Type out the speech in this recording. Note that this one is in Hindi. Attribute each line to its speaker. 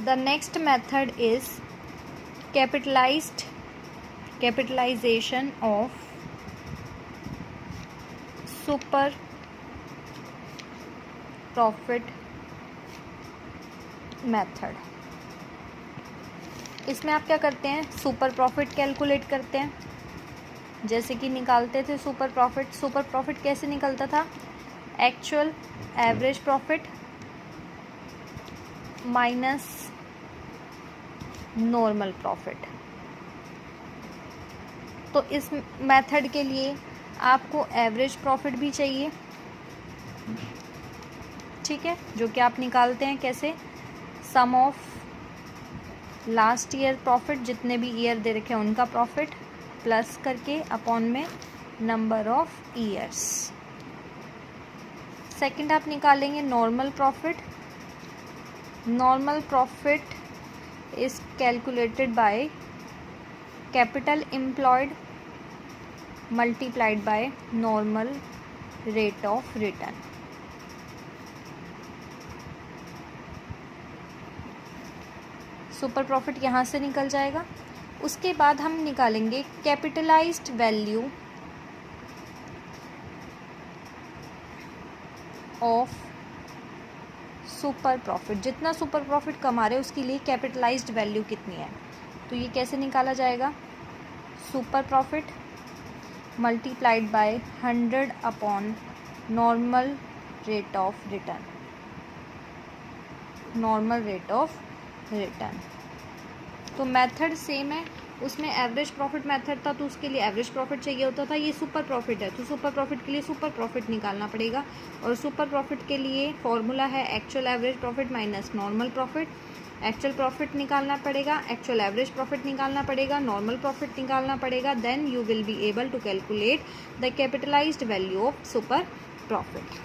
Speaker 1: The next method is capitalization of super profit method. इसमें आप क्या करते हैं, सुपर प्रॉफिट कैलकुलेट करते हैं। जैसे कि निकालते थे सुपर प्रॉफिट कैसे निकलता था, actual average profit minus normal profit. तो इस मेथड के लिए आपको एवरेज प्रॉफिट भी चाहिए, ठीक है, जो कि आप निकालते हैं कैसे, सम ऑफ लास्ट ईयर प्रॉफिट, जितने भी ईयर दे रखे हैं उनका प्रॉफिट, प्लस करके अपॉन में नंबर ऑफ ईयर्स। सेकंड आप निकालेंगे normal profit. Normal profit is calculated by capital employed multiplied by normal rate of return. Super profit यहाँ से निकल जाएगा। उसके बाद हम निकालेंगे capitalised value of super profit. जितना सुपर प्रॉफिट कमा रहे हैं उसके लिए कैपिटलाइज्ड वैल्यू कितनी है, तो ये कैसे निकाला जाएगा, super profit multiplied by 100 upon normal rate of return. Normal rate of return. तो मेथड सेम है, उसमें एवरेज प्रॉफिट मेथड था तो उसके लिए एवरेज प्रॉफिट चाहिए होता था। ये सुपर प्रॉफिट है तो सुपर प्रॉफिट के लिए सुपर प्रॉफिट निकालना पड़ेगा, और सुपर प्रॉफिट के लिए फॉर्मूला है actual average profit minus normal profit. Actual profit निकालना पड़ेगा, एक्चुअल एवरेज प्रॉफिट निकालना पड़ेगा, नॉर्मल प्रॉफिट निकालना पड़ेगा, then you will be able to calculate the capitalised value of super profit.